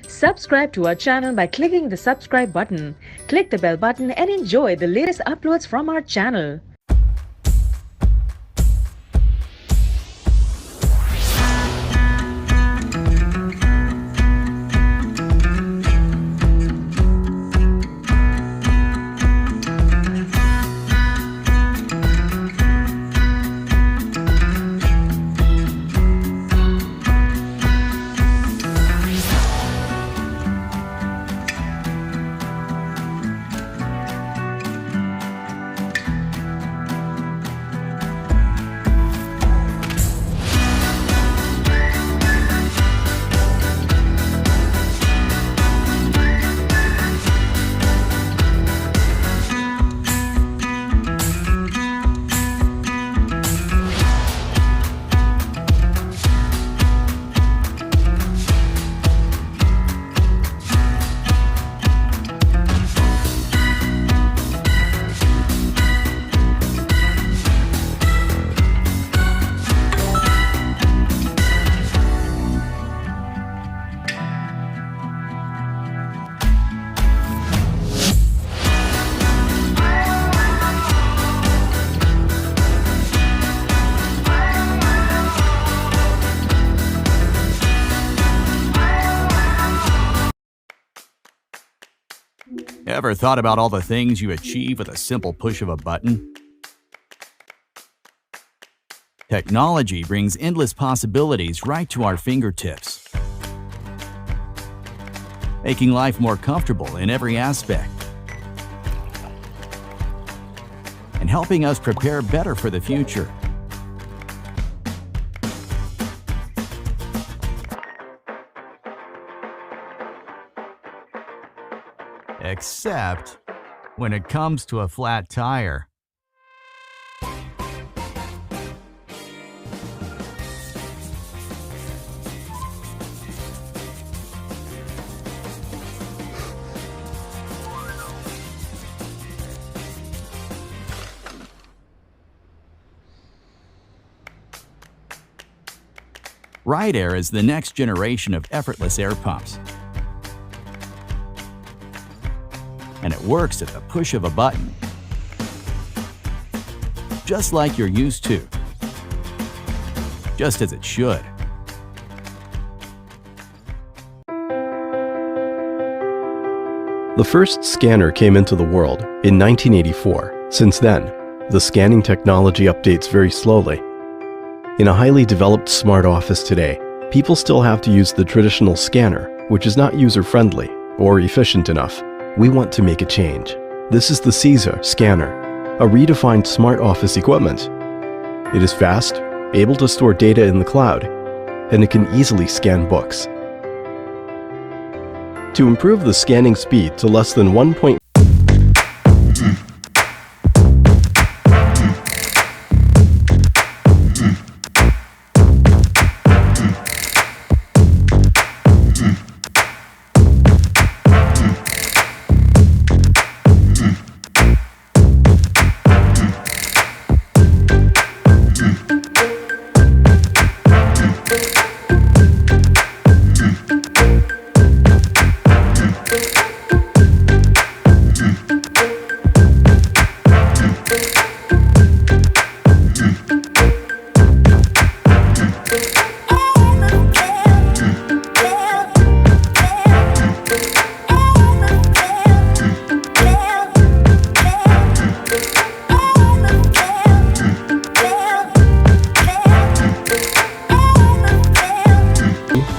Subscribe to our channel by clicking the subscribe button. Click the bell button and enjoy the latest uploads from our channel. Ever thought about all the things you achieve with a simple push of a button? Technology brings endless possibilities right to our fingertips, making life more comfortable in every aspect and helping us prepare better for the future. Except when it comes to a flat tire. Ride Air is the next generation of effortless air pumps. And it works at the push of a button, just like you're used to, just as it should. The first scanner came into the world in 1984. Since then, the scanning technology updates very slowly. In a highly developed smart office today, people still have to use the traditional scanner, which is not user-friendly or efficient enough. We want to make a change. This is the Caesar scanner, a redefined smart office equipment. It is fast, able to store data in the cloud, and it can easily scan books. To improve the scanning speed to less than 1.5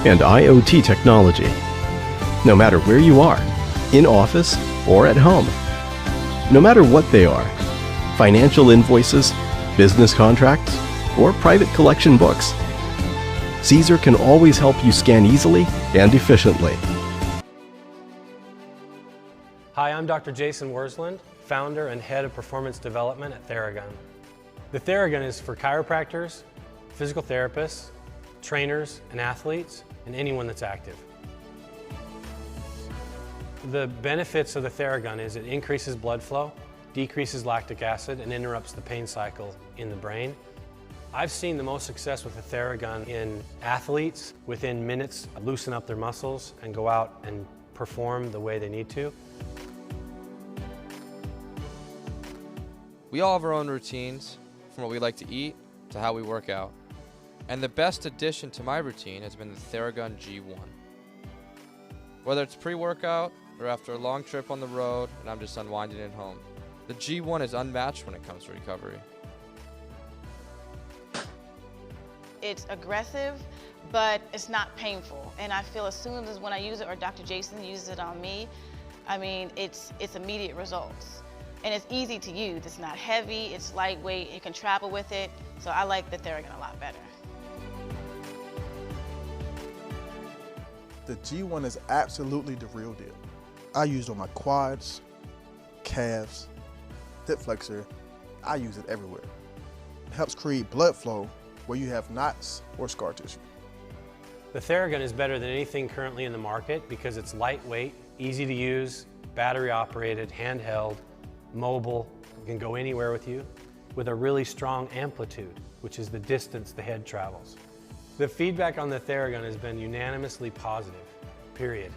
and IoT technology. No matter where you are, in office or at home, no matter what they are, financial invoices, business contracts, or private collection books, Caesar can always help you scan easily and efficiently. Hi, I'm Dr. Jason Worsland, founder and head of performance development at Theragun. The Theragun is for chiropractors, physical therapists, trainers and athletes, and anyone that's active. The benefits of the Theragun is it increases blood flow, decreases lactic acid, and interrupts the pain cycle in the brain. I've seen the most success with the Theragun in athletes within minutes loosen up their muscles and go out and perform the way they need to. We all have our own routines, from what we like to eat to how we work out. And the best addition to my routine has been the Theragun G1. Whether it's pre-workout or after a long trip on the road and I'm just unwinding at home, the G1 is unmatched when it comes to recovery. It's aggressive, but it's not painful. And I feel as soon as when I use it or Dr. Jason uses it on me, I mean, it's immediate results. And it's easy to use. It's not heavy, it's lightweight, you can travel with it. So I like the Theragun a lot better. The G1 is absolutely the real deal. I use it on my quads, calves, hip flexor. I use it everywhere. It helps create blood flow where you have knots or scar tissue. The Theragun is better than anything currently in the market because it's lightweight, easy to use, battery operated, handheld, mobile, it can go anywhere with you, with a really strong amplitude, which is the distance the head travels. The feedback on the Theragun has been unanimously positive, period.